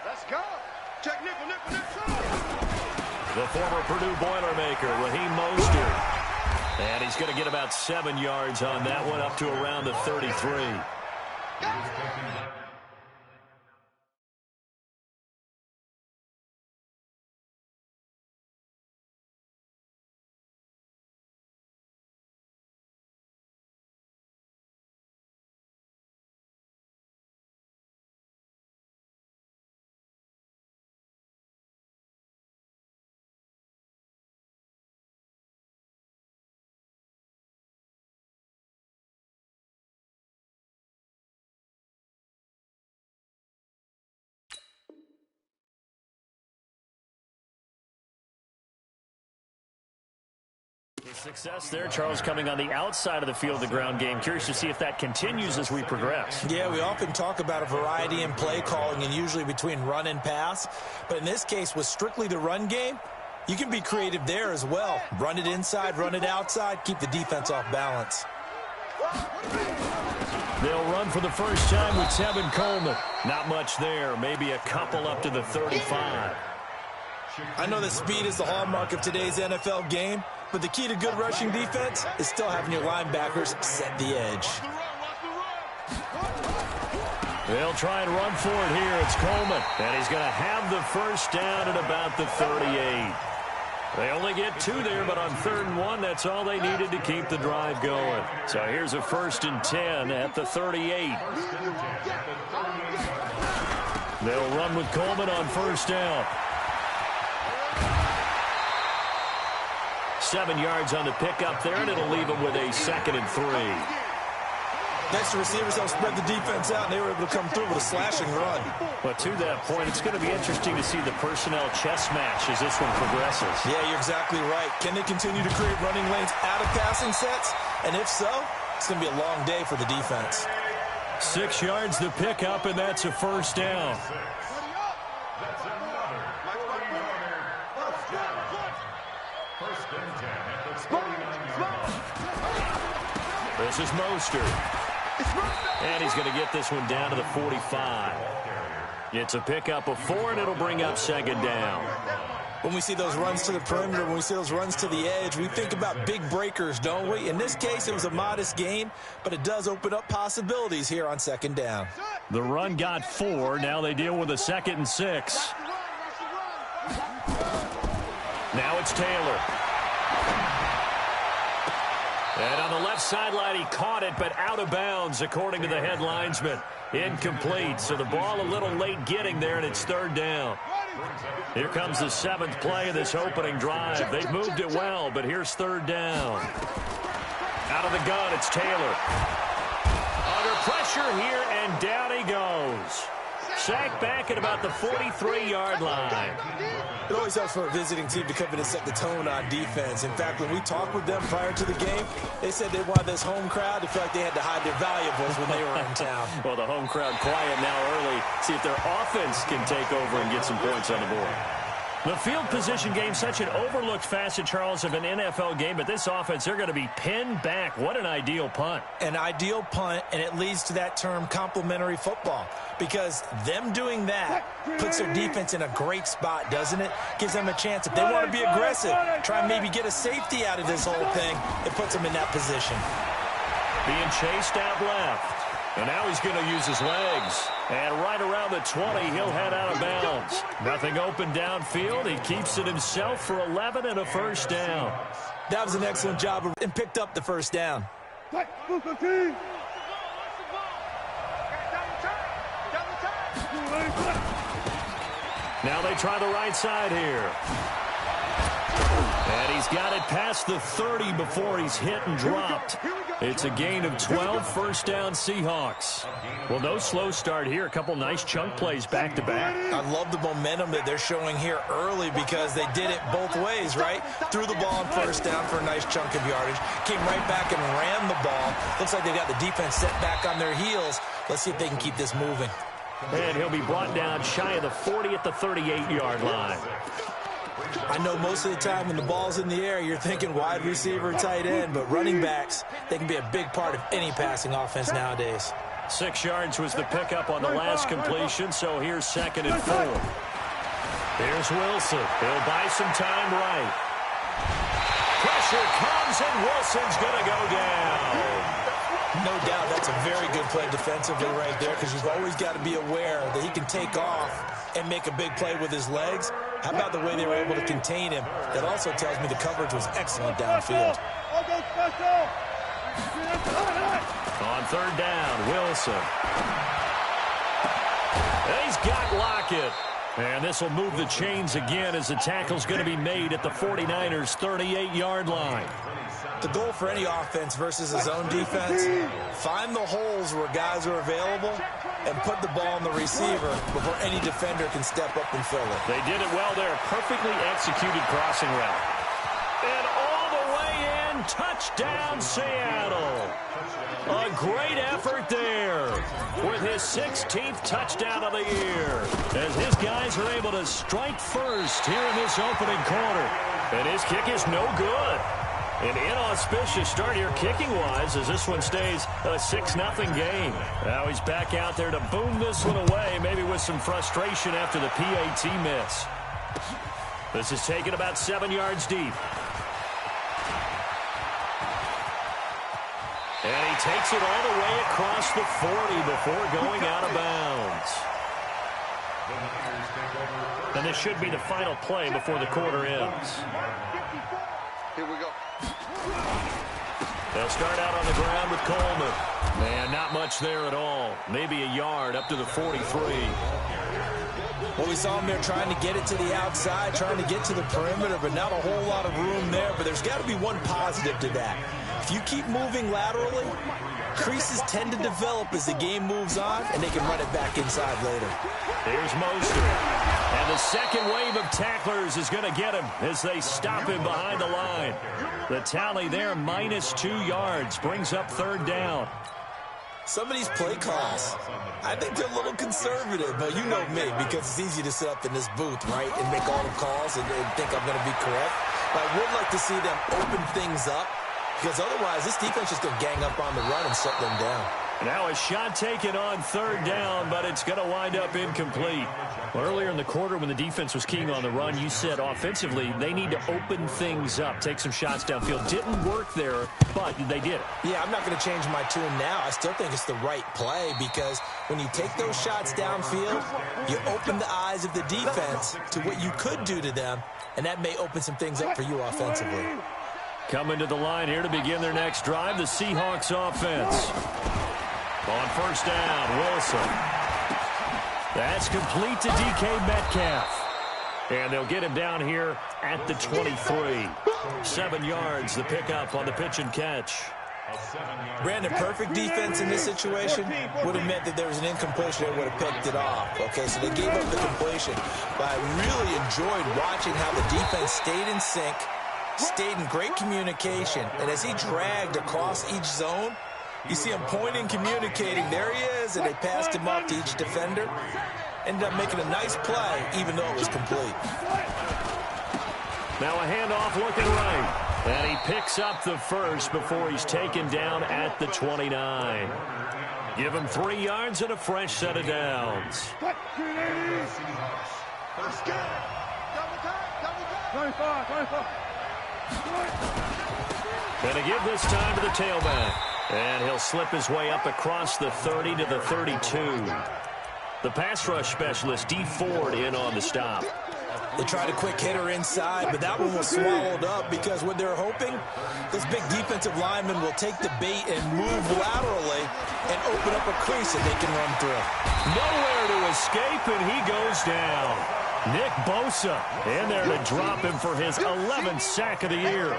Let's go. Check nickel. The former Purdue Boilermaker, Raheem Mostert. And he's going to get about 7 yards on that one, up to around the 33. Success there, Charles, coming on the outside of the field, the ground game. Curious to see if that continues as we progress. Yeah, we often talk about a variety in play calling and usually between run and pass. But in this case, with strictly the run game, you can be creative there as well. Run it inside, run it outside, keep the defense off balance. They'll run for the first time with Tevin Coleman. Not much there, maybe a couple up to the 35. I know that speed is the hallmark of today's NFL game, but the key to good rushing defense is still having your linebackers set the edge. They'll try and run for it here. It's Coleman, and he's going to have the first down at about the 38. They only get 2 there, but on 3rd and 1, that's all they needed to keep the drive going. So here's a 1st and 10 at the 38. They'll run with Coleman on 1st down. 7 yards on the pickup there, and it'll leave them with a 2nd and 3. Next, the receivers help spread the defense out, and they were able to come through with a slashing run. But to that point, it's going to be interesting to see the personnel chess match as this one progresses. Yeah, you're exactly right. Can they continue to create running lanes out of passing sets? And if so, it's going to be a long day for the defense. 6 yards the pickup, and that's a 1st down. This is Mostert. And he's going to get this one down to the 45. It's a pickup of 4, and it'll bring up 2nd down. When we see those runs to the perimeter, when we see those runs to the edge, we think about big breakers, don't we? In this case, it was a modest gain, but it does open up possibilities here on 2nd down. The run got 4. Now they deal with a 2nd and 6. Now it's Taylor. And on the left sideline, he caught it, but out of bounds, according to the head linesman. Incomplete, so the ball a little late getting there, and it's 3rd down. Here comes the 7th play of this opening drive. They've moved it well, but here's 3rd down. Out of the gun, it's Taylor. Under pressure here, and down he goes. Sacked back at about the 43-yard line. It always helps for a visiting team to come in and set the tone on defense. In fact, when we talked with them prior to the game, they said they wanted this home crowd to feel like they had to hide their valuables when they were in town. Well, the home crowd quiet now early. See if their offense can take over and get some points on the board. The field position game, such an overlooked facet, Charles, of an NFL game, but this offense, they're going to be pinned back. What an ideal punt. An ideal punt, and it leads to that term complementary football, because them doing that puts their defense in a great spot, doesn't it? Gives them a chance. If they want to be aggressive, try and maybe get a safety out of this whole thing, it puts them in that position. Being chased out left. And now he's going to use his legs. And right around the 20, he'll head out of bounds. Nothing open downfield. He keeps it himself for 11 and a 1st down. That was an excellent job and picked up the 1st down. Now they try the right side here. And he's got it past the 30 before he's hit and dropped. It's a gain of 12, 1st down Seahawks. Well, no slow start here. A couple nice chunk plays back-to-back. I love the momentum that they're showing here early because they did it both ways, right? Threw the ball on 1st down for a nice chunk of yardage. Came right back and ran the ball. Looks like they got the defense set back on their heels. Let's see if they can keep this moving. And he'll be brought down shy of the 40 at the 38-yard line. I know most of the time when the ball's in the air, you're thinking wide receiver, tight end, but running backs, they can be a big part of any passing offense nowadays. 6 yards was the pickup on the last completion, so here's 2nd and 4. Here's Wilson. He'll buy some time right. Pressure comes, and Wilson's going to go down. No doubt that's a very good play defensively right there, because you've always got to be aware that he can take off and make a big play with his legs. How about the way they were able to contain him? That also tells me the coverage was excellent downfield. On 3rd down, Wilson. He's got Lockett. And this will move the chains again as the tackle's going to be made at the 49ers' 38-yard line. The goal for any offense versus his own defense, find the holes where guys are available and put the ball on the receiver before any defender can step up and fill it. They did it well there. Perfectly executed crossing route. And all the way in, touchdown Seattle. A great effort there with his 16th touchdown of the year as his guys are able to strike first here in this opening quarter. And his kick is no good. An inauspicious start here kicking-wise as this one stays a 6-0 game. Now he's back out there to boom this one away, maybe with some frustration after the PAT miss. This is taken about 7 yards deep. And he takes it all the way across the 40 before going out of bounds. And this should be the final play before the quarter ends. Here we go. They'll start out on the ground with Coleman. Man, not much there at all. Maybe a yard up to the 43. Well, we saw him there trying to get it to the outside, trying to get to the perimeter, but not a whole lot of room there. But there's got to be one positive to that. If you keep moving laterally, creases tend to develop as the game moves on, and they can run it back inside later. Here's Mostert. And the second wave of tacklers is going to get him as they stop him behind the line. The tally there, -2 yards, brings up 3rd down. Some of these play calls, I think they're a little conservative, but you know me, because it's easy to sit up in this booth, right, and make all the calls and think I'm going to be correct. But I would like to see them open things up, because otherwise this defense is going to gang up on the run and shut them down. Now a shot taken on 3rd down, but it's going to wind up incomplete. Well, earlier in the quarter when the defense was keying on the run, you said offensively they need to open things up, take some shots downfield. Didn't work there, but they did it. Yeah, I'm not going to change my tune now. I still think it's the right play because when you take those shots downfield, you open the eyes of the defense to what you could do to them, and that may open some things up for you offensively. Coming to the line here to begin their next drive, the Seahawks offense. On 1st down, Wilson. That's complete to DK Metcalf. And they'll get him down here at the 23. 7 yards, the pickup on the pitch and catch. Brandon, perfect defense in this situation would have meant that there was an incompletion that would have picked it off. Okay, so they gave up the completion. But I really enjoyed watching how the defense stayed in sync, stayed in great communication. And as he dragged across each zone, you see him pointing, communicating. There he is, and they passed him off to each defender. Ended up making a nice play, even though it was complete. Now a handoff looking right. And he picks up the first before he's taken down at the 29. Give him 3 yards and a fresh set of downs. 25. Going to give this time to the tailback. And he'll slip his way up across the 30 to the 32. The pass rush specialist, D. Ford, in on the stop. They tried a quick hitter inside, but that one was swallowed up because what they're hoping, this big defensive lineman will take the bait and move laterally and open up a crease that they can run through. Nowhere to escape, and he goes down. Nick Bosa in there to drop him for his 11th sack of the year.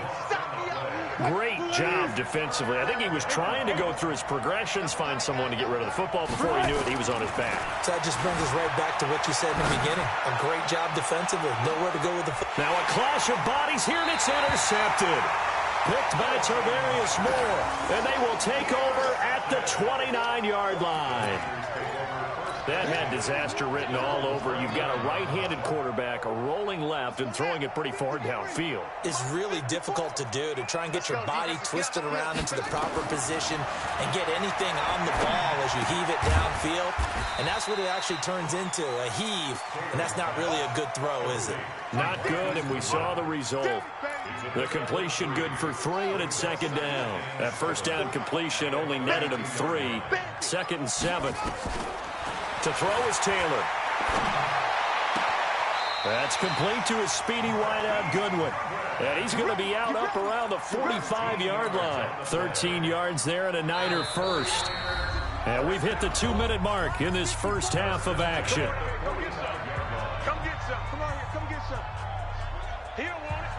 Great job defensively. I think he was trying to go through his progressions, find someone to get rid of the football. Before he knew it, he was on his back. So that just brings us right back to what you said in the beginning. A great job defensively. Nowhere to go with the football. Now a clash of bodies here, and it's intercepted. Picked by Tarvarius Moore, and they will take over at the 29-yard line. That had disaster written all over. You've got a right-handed quarterback rolling left and throwing it pretty far downfield. It's really difficult to do, to try and get your body twisted around into the proper position and get anything on the ball as you heave it downfield. And that's what it actually turns into, a heave. And that's not really a good throw, is it? Not good, and we saw the result. The completion good for 3, and it's second down. That first down completion only netted him 3. 2nd and 7. To throw is Taylor. That's complete to a speedy wideout Goodwin. And he's going to be out up around the 45-yard line. 13 yards there and a Niner first. And we've hit the 2-minute mark in this first half of action. Come get some. Come on here. Come get some. He don't want it.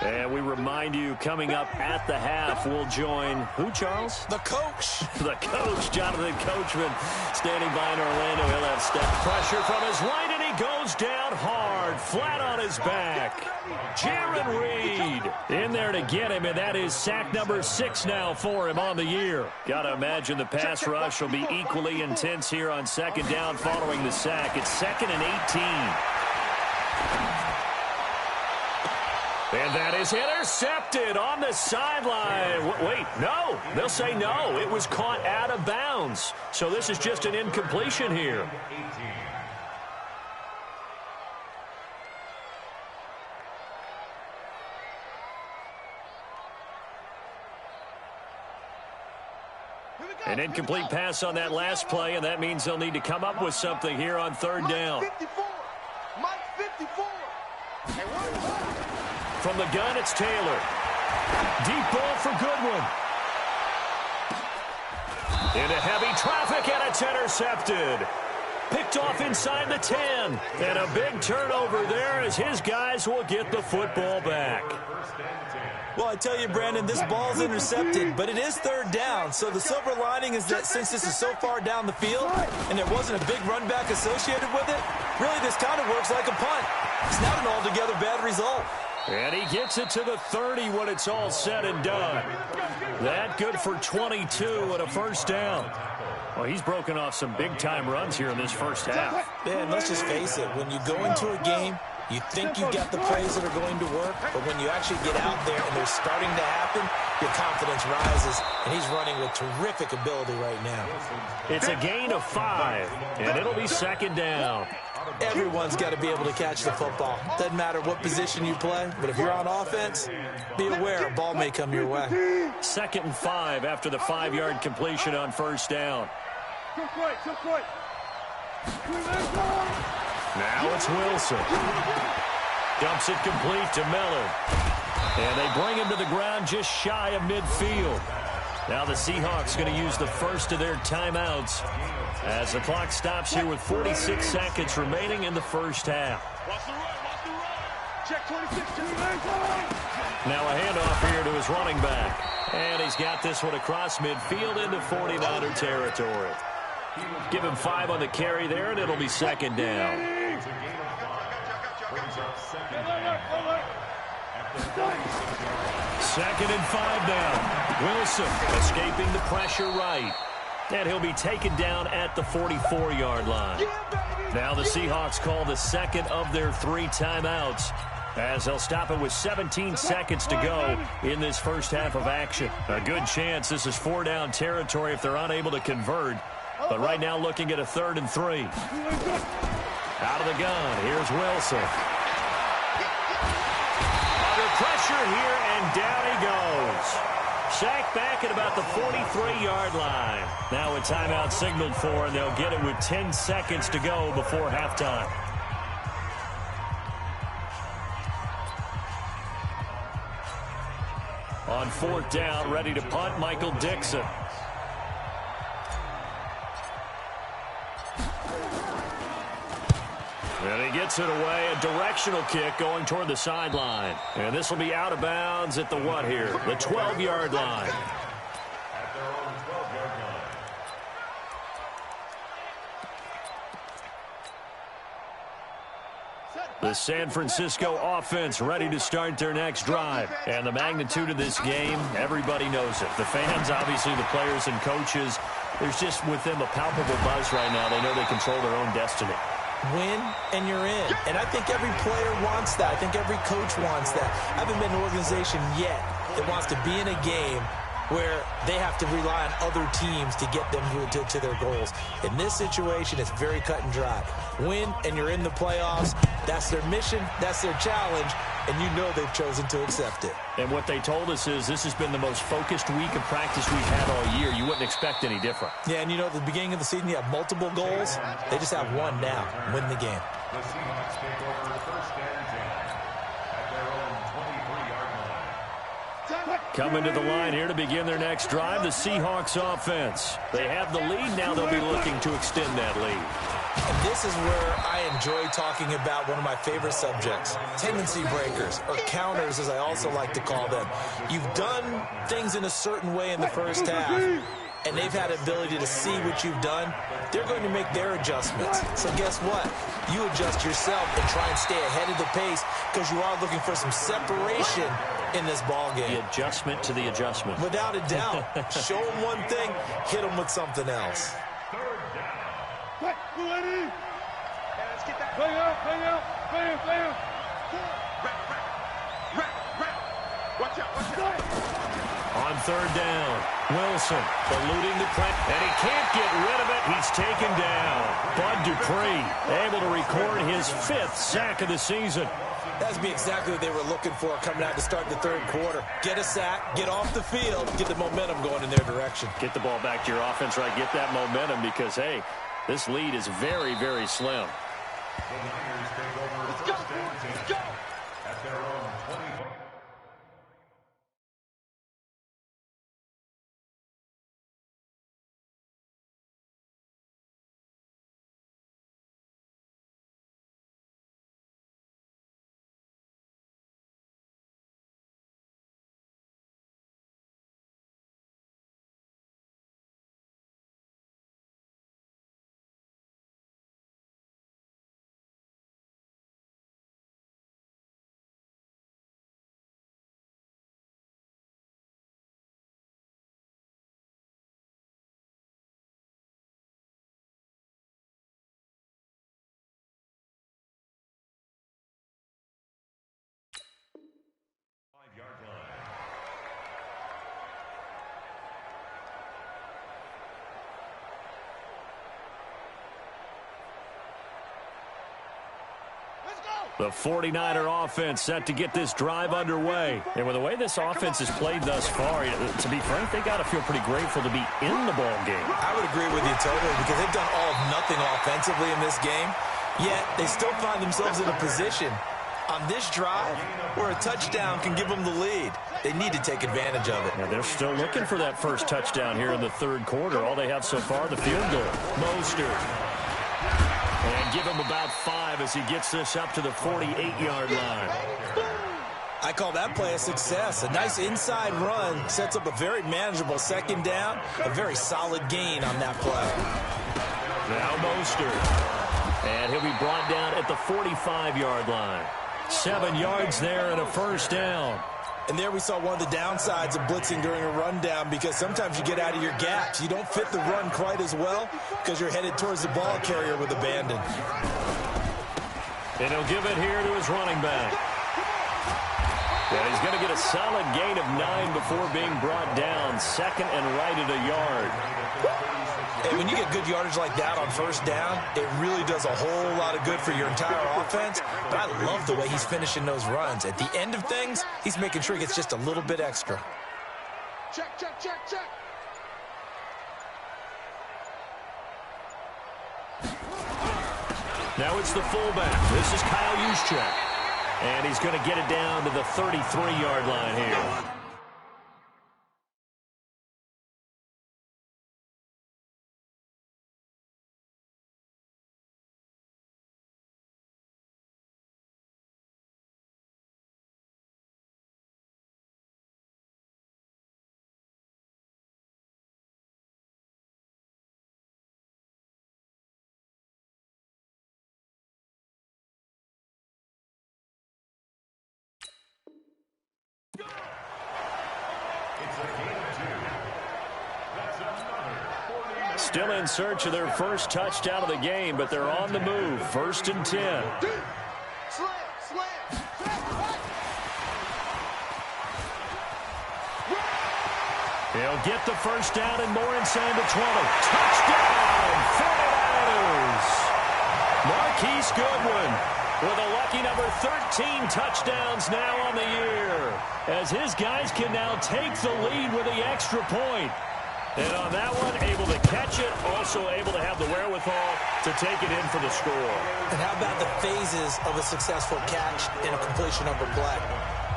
And we remind you, coming up at the half, we'll join who, Charles? The coach. The coach, Jonathan Coachman, standing by in Orlando. He'll have step pressure from his right, and he goes down hard, flat on his back. Jaron Reed in there to get him, and that is sack number 6 now for him on the year. Got to imagine the pass rush will be equally intense here on second down following the sack. It's 2nd and 18. And that is intercepted on the sideline. Wait, no. They'll say no. It was caught out of bounds. So this is just an incompletion here. An incomplete pass on that last play, and that means they'll need to come up with something here on third down. Mike 54. From the gun, it's Taylor. Deep ball for Goodwin. Into heavy traffic, and it's intercepted. Picked off inside the 10. And a big turnover there as his guys will get the football back. Well, I tell you, Brandon, this ball's intercepted, but it is third down. So the silver lining is that since this is so far down the field and there wasn't a big run back associated with it, really this kind of works like a punt. It's not an altogether bad result. And he gets it to the 30 when it's all said and done. That good for 22 and a first down. Well, he's broken off some big-time runs here in this first half. Man, let's just face it. When you go into a game, you think you've got the plays that are going to work, but when you actually get out there and they're starting to happen, your confidence rises, and he's running with terrific ability right now. It's a gain of 5, and it'll be second down. Everyone's got to be able to catch the football. Doesn't matter what position you play, but if you're on offense, be aware a ball may come your way. 2nd and 5 after the 5-yard completion on first down. Now it's Wilson. Dumps it complete to Miller. And they bring him to the ground just shy of midfield. Now the Seahawks going to use the first of their timeouts as the clock stops here with 46 seconds remaining in the first half. Now a handoff here to his running back. And he's got this one across midfield into 49er territory. Give him 5 on the carry there, and it'll be second down. 2nd and 5 now. Wilson escaping the pressure right. And he'll be taken down at the 44-yard line. Now the Seahawks call the second of their 3 timeouts as they'll stop it with 17 seconds to go in this first half of action. A good chance this is 4-down territory if they're unable to convert. But right now looking at a 3rd and 3. Out of the gun, here's Wilson. Under pressure here, and down he goes. Sacked back at about the 43-yard line. Now a timeout signaled for, and they'll get it with 10 seconds to go before halftime. On 4th down, ready to punt, Michael Dixon. And he gets it away, a directional kick going toward the sideline. And this will be out of bounds at the what here? The 12-yard line. The San Francisco offense ready to start their next drive. And the magnitude of this game, everybody knows it. The fans, obviously the players and coaches, There's just with them a palpable buzz right now. They know they control their own destiny. Win, and you're in. And I think every player wants that. I think every coach wants that. I haven't been in an organization yet that wants to be in a game where they have to rely on other teams to get them to their goals. In this situation, it's very cut and dry. Win, and you're in the playoffs. That's their mission. That's their challenge. And you know they've chosen to accept it. And what they told us is this has been the most focused week of practice we've had all year. You wouldn't expect any different. Yeah, and you know, at the beginning of the season, you have multiple goals. They just have one now. Win the game. The Seahawks take over first and 10 at their own 23-yard line. Coming to the line here to begin their next drive, the Seahawks offense. They have the lead. Now they'll be looking to extend that lead. And this is where I enjoy talking about one of my favorite subjects, tendency breakers, or counters as I also like to call them. You've done things in a certain way in the first half, and they've had the ability to see what you've done. They're going to make their adjustments. So guess what? You adjust yourself and try and stay ahead of the pace because you are looking for some separation in this ball game. The adjustment to the adjustment. Without a doubt. Show them one thing, hit them with something else. Let's get that. Play out. Watch out. On third down, Wilson eluding the play, and he can't get rid of it. He's taken down. Bud Dupree able to record his 5th sack of the season. That's be exactly what they were looking for coming out to start the third quarter. Get a sack, get off the field, get the momentum going in their direction. Get the ball back to your offense, right? Get that momentum because, hey, this lead is very, very slim. The Niners take over first and 10 at their own 25. The 49er offense set to get this drive underway. And with the way this offense has played thus far, to be frank, they got to feel pretty grateful to be in the ball game. I would agree with you totally because they've done all of nothing offensively in this game, yet they still find themselves in a position on this drive where a touchdown can give them the lead. They need to take advantage of it. Yeah, they're still looking for that first touchdown here in the third quarter. All they have so far, the field goal. Mostert. And give him about 5 as he gets this up to the 48-yard line. I call that play a success. A nice inside run sets up a very manageable second down, a very solid gain on that play. Now Mostert. And he'll be brought down at the 45-yard line. 7 yards there and a first down. And there we saw one of the downsides of blitzing during a rundown because sometimes you get out of your gaps. You don't fit the run quite as well because you're headed towards the ball carrier with abandon. And he'll give it here to his running back. And he's going to get a solid gain of 9 before being brought down. Second and right at a yard. And when you get good yardage like that on first down, it really does a whole lot of good for your entire offense. But I love the way he's finishing those runs. At the end of things, he's making sure he gets just a little bit extra. Check. Now it's the fullback. This is Kyle Juszczyk. And he's going to get it down to the 33-yard line here. Still in search of their first touchdown of the game, but they're on the move. 1st and 10. He'll get the first down and more inside the 20. Touchdown, 49ers. Marquise Goodwin with a lucky number 13 touchdowns now on the year, as his guys can now take the lead with the extra point. And on that one, able to catch it, also able to have the wherewithal to take it in for the score. And how about the phases of a successful catch and a completion of a play?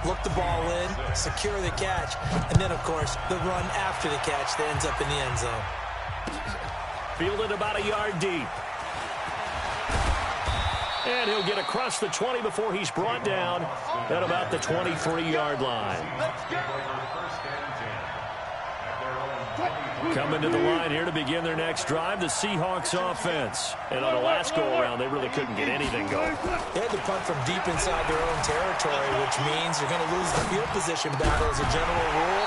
Look the ball in, secure the catch, and then, of course, the run after the catch that ends up in the end zone. Fielded about a yard deep. And he'll get across the 20 before he's brought down at about the 23-yard line. Coming to the line here to begin their next drive, the Seahawks offense. And on the last go-around, they really couldn't get anything going. They had to punt from deep inside their own territory, which means you're going to lose the field position battle as a general rule.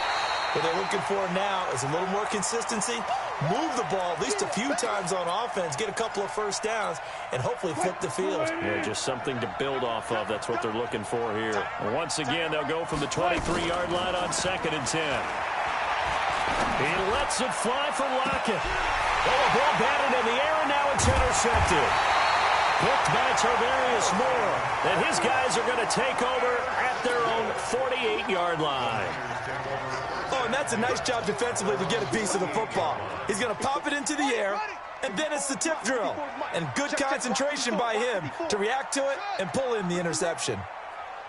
What they're looking for now is a little more consistency, move the ball at least a few times on offense, get a couple of first downs, and hopefully flip the field. Yeah, just something to build off of. That's what they're looking for here. And once again, they'll go from the 23-yard line on 2nd and 10. He lets it fly for Lockett. Oh, a ball batted in the air, and now it's intercepted. Picked by Tarvarius Moore. And his guys are going to take over at their own 48-yard line. Oh, and that's a nice job defensively to get a piece of the football. He's going to pop it into the air, and then it's the tip drill. And good concentration by him to react to it and pull in the interception.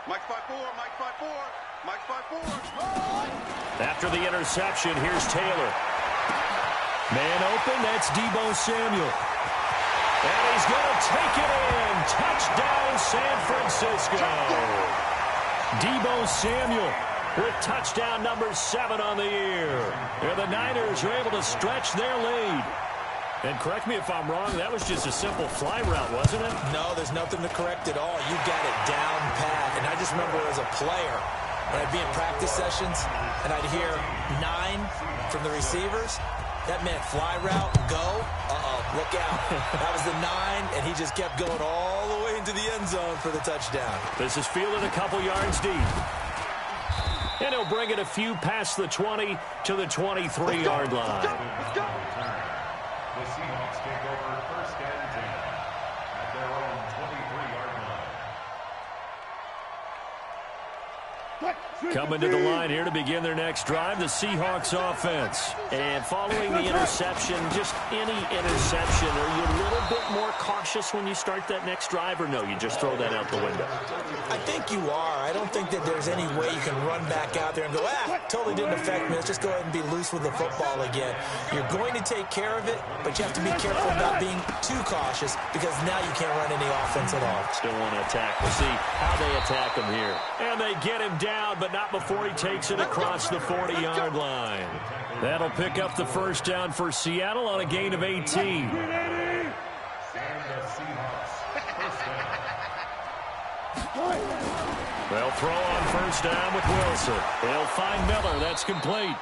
Mike 5-4, Mike 5-4, Mike 5-4. After the interception, here's Taylor. Man open, that's Deebo Samuel. And he's going to take it in. Touchdown, San Francisco. Deebo Samuel with touchdown number 7 on the year. And the Niners are able to stretch their lead. And correct me if I'm wrong, that was just a simple fly route, wasn't it? No, there's nothing to correct at all. You got it down pat. And I just remember as a player, when I'd be in practice sessions and I'd hear 9 from the receivers, that meant fly route, go. Look out. That was the 9, and he just kept going all the way into the end zone for the touchdown. This is fielded a couple yards deep. And he'll bring it a few past the 20 to the 23-yard line. Let's go. The Seahawks take over 1st and 10 at their own 23-yard line. Coming to the line here to begin their next drive, the Seahawks offense. And following the interception, just any interception, are you a little bit more cautious when you start that next drive, or no, you just throw that out the window? I think you are. I don't think that there's any way you can run back out there and go, totally didn't affect me. Let's just go ahead and be loose with the football again. You're going to take care of it, but you have to be careful about being too cautious because now you can't run any offense at all. Still want to attack. We'll see how they attack him here. And they get him down, but not before he takes it across the 40-yard line. That'll pick up the first down for Seattle on a gain of 18. They'll throw on first down with Wilson. They'll find Miller. That's complete.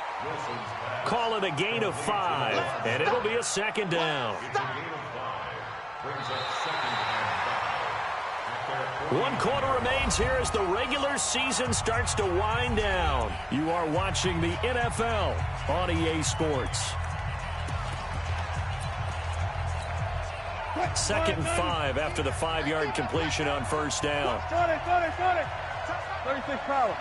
Call it a gain of 5, and it'll be a 2nd down. 1 quarter remains here as the regular season starts to wind down. You are watching the NFL on EA Sports. 2nd and 5 after the 5-yard completion on first down. 36 power.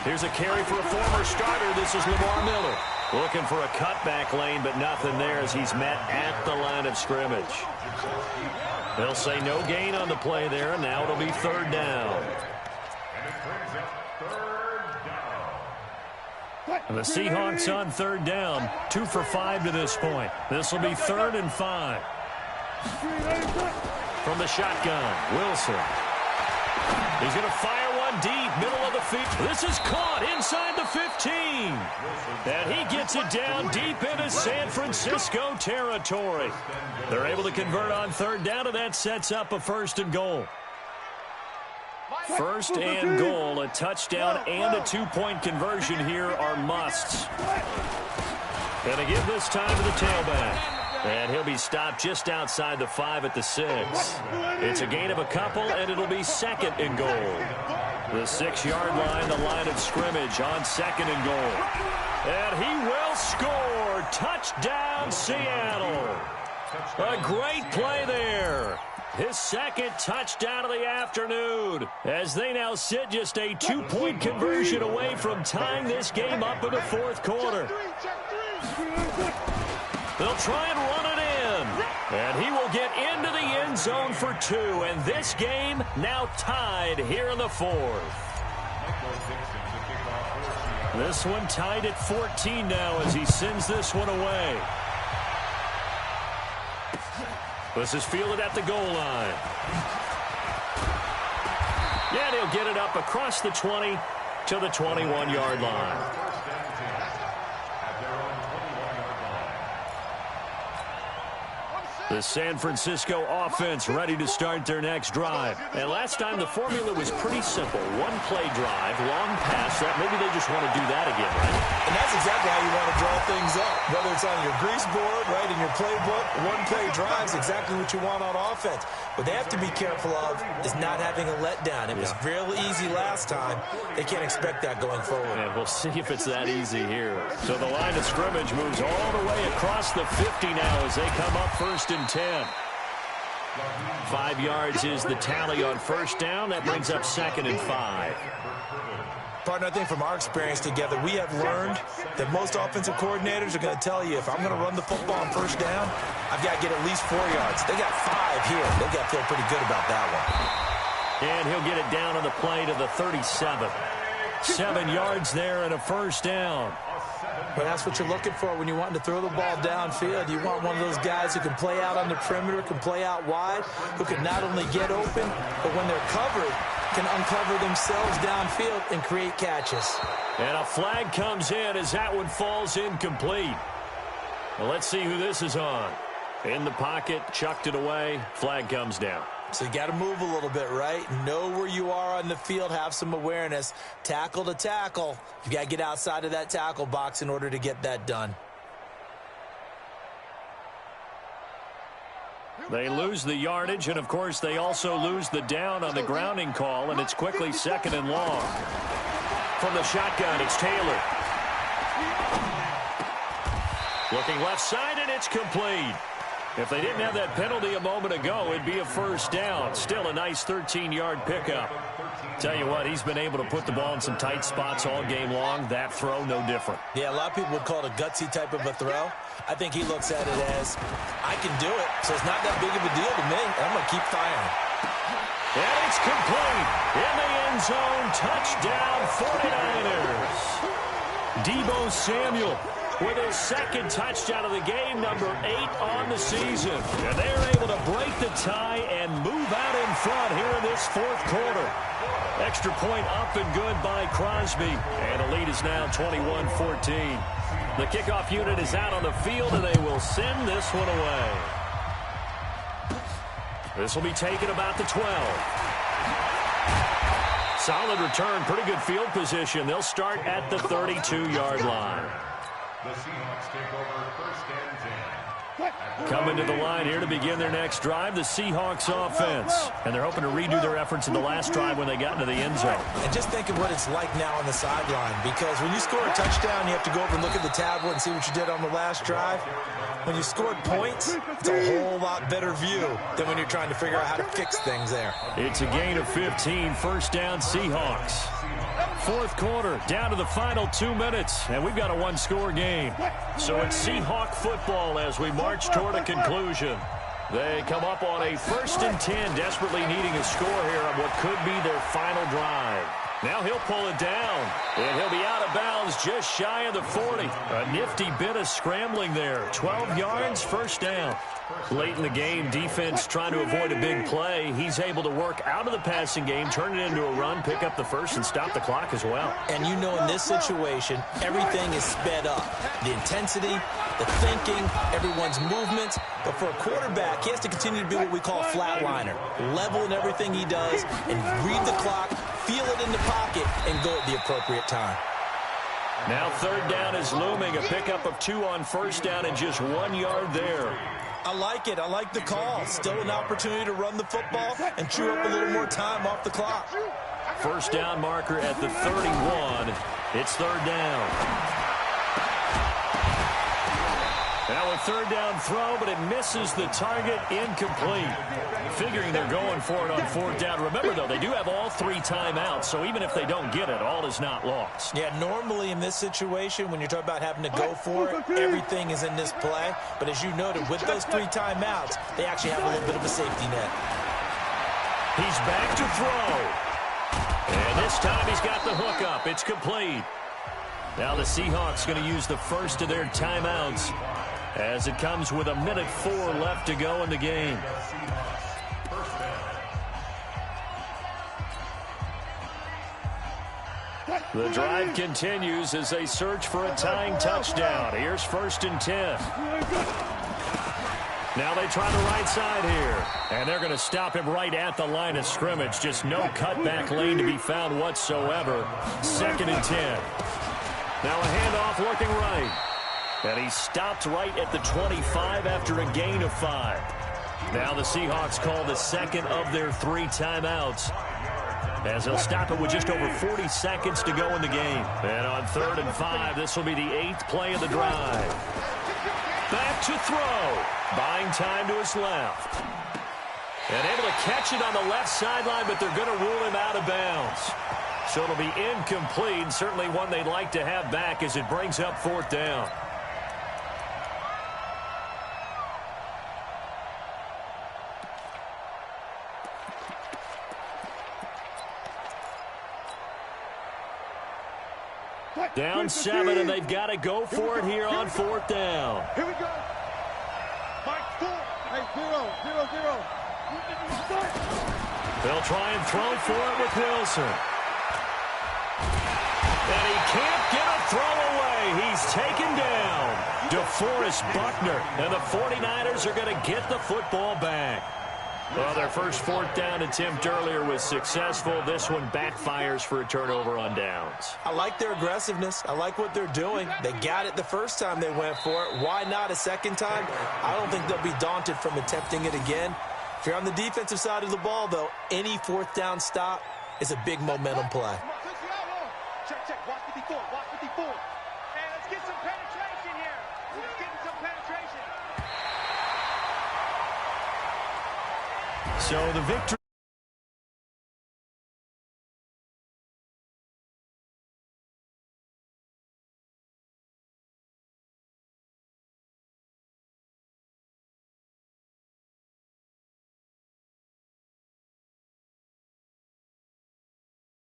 Here's a carry for a former starter. This is Lamar Miller. Looking for a cutback lane, but nothing there as he's met at the line of scrimmage. They'll say no gain on the play there, and now it'll be 3rd down. And the Seahawks on 3rd down, 2 for 5 to this point. This will be 3rd and 5. From the shotgun, Wilson. He's going to fire one deep, middle of the field. This is caught inside the 15. And he gets it down deep into San Francisco territory. They're able to convert on 3rd down, and that sets up a 1st and goal. 1st and goal, a touchdown and a 2-point conversion here are musts. And they give this time to the tailback. And he'll be stopped just outside the 5 at the 6. It's a gain of a couple, and it'll be 2nd and goal. The 6-yard line, the line of scrimmage on 2nd and goal. And he will score. Touchdown, Seattle. A great play there. His 2nd touchdown of the afternoon, as they now sit just a 2-point conversion away from tying this game up in the 4th quarter. They'll try and run it in. And he will get into the end zone for 2. And this game now tied here in the 4th. This one tied at 14 now as he sends this one away. This is fielded at the goal line. And he'll get it up across the 20 to the 21-yard line. The San Francisco offense ready to start their next drive. And last time the formula was pretty simple. 1-play drive, long pass. Maybe they just want to do that again, right? And that's exactly how you want to draw things up. Whether it's on your grease board, right, in your playbook, 1-play drive is exactly what you want on offense. What they have to be careful of is not having a letdown. It was real easy last time. They can't expect that going forward. And we'll see if it's that easy here. So the line of scrimmage moves all the way across the 50 now as they come up 1st and 10. 5 yards is the tally on 1st down. That brings up 2nd and 5. Partner, I think from our experience together, we have learned that most offensive coordinators are going to tell you, if I'm going to run the football on 1st down, I've got to get at least 4 yards. They got 5 here. They've got to feel pretty good about that one. And he'll get it down on the play to the 37. 7 yards there and a 1st down. But that's what you're looking for when you want to throw the ball downfield. You want one of those guys who can play out on the perimeter, can play out wide, who can not only get open, but when they're covered, can uncover themselves downfield and create catches. And a flag comes in as that one falls incomplete. Well, let's see who this is on. In the pocket, chucked it away, flag comes down. So you got to move a little bit, right? Know where you are on the field, have some awareness. Tackle to tackle. You got to get outside of that tackle box in order to get that done. They lose the yardage, and of course they also lose the down on the grounding call, and it's quickly 2nd and long. From the shotgun, it's Taylor. Looking left side, and it's complete. If they didn't have that penalty a moment ago, it'd be a 1st down. Still a nice 13-yard pickup. Tell you what, he's been able to put the ball in some tight spots all game long. That throw, no different. Yeah, a lot of people would call it a gutsy type of a throw. I think he looks at it as, I can do it, so it's not that big of a deal to me. I'm going to keep firing. And it's complete. In the end zone, touchdown 49ers. Deebo Samuel with his 2nd touchdown of the game, number 8 on the season. And they're able to break the tie and move out in front here in this 4th quarter. Extra point up and good by Crosby. And the lead is now 21-14. The kickoff unit is out on the field, and they will send this one away. This will be taken about the 12. Solid return, pretty good field position. They'll start at the 32-yard line. The Seahawks take over 1st and 10. Coming to the line here to begin their next drive, the Seahawks offense. And they're hoping to redo their efforts in the last drive when they got into the end zone. And just think of what it's like now on the sideline, because when you score a touchdown, you have to go over and look at the tablet and see what you did on the last drive. When you scored points, it's a whole lot better view than when you're trying to figure out how to fix things there. It's a gain of 15, 1st down Seahawks. 4th quarter, down to the final 2 minutes, and we've got a 1-score game. So it's Seahawk football as we march toward a conclusion. They come up on a 1st and 10, desperately needing a score here on what could be their final drive. Now he'll pull it down, and he'll be out of bounds just shy of the 40. A nifty bit of scrambling there. 12 yards, 1st down. Late in the game, defense trying to avoid a big play. He's able to work out of the passing game, turn it into a run, pick up the 1st, and stop the clock as well. And you know in this situation, everything is sped up. The intensity, the thinking, everyone's movements. But for a quarterback, he has to continue to be what we call a flatliner. Level in everything he does and read the clock, feel it in the pocket, and go at the appropriate time. Now third down is looming. A pickup of 2 on first down and just 1 yard there. I like it. I like the call. Still an opportunity to run the football and chew up a little more time off the clock. First down marker at the 31. It's third down. Now a third down throw, but it misses the target, incomplete. Figuring they're going for it on fourth down. Remember, though, they do have all 3 timeouts, so even if they don't get it, all is not lost. Yeah, normally in this situation, when you're talking about having to go for it, everything is in this play. But as you noted, with those 3 timeouts, they actually have a little bit of a safety net. He's back to throw. And this time he's got the hook up. It's complete. Now the Seahawks going to use the first of their timeouts as it comes with 1:04 left to go in the game. The drive continues as they search for a tying touchdown. Here's 1st and 10. Now they try the right side here. And they're going to stop him right at the line of scrimmage. Just no cutback lane to be found whatsoever. 2nd and 10. Now a handoff looking right. And he stopped right at the 25 after a gain of 5. Now the Seahawks call the second of their 3 timeouts, as they'll stop it with just over 40 seconds to go in the game. And on 3rd and 5, this will be the 8th play of the drive. Back to throw. Buying time to his left. And able to catch it on the left sideline, but they're going to rule him out of bounds. So it'll be incomplete, certainly one they'd like to have back as it brings up 4th down. Down 7, and they've got to go for it here on 4th down. Here we go. Mike 4. Hey, 0. They'll try and throw for it with Wilson. And he can't get a throw away. He's taken down. DeForest Buckner. And the 49ers are going to get the football back. Well, their first 4th down attempt earlier was successful. This one backfires for a turnover on downs. I like their aggressiveness. I like what they're doing. They got it the first time they went for it. Why not a second time? I don't think they'll be daunted from attempting it again. If you're on the defensive side of the ball, though, any 4th down stop is a big momentum play. Check. Watch 54. Hey, let's get some penetration here. Let's get some penetration. So the victory.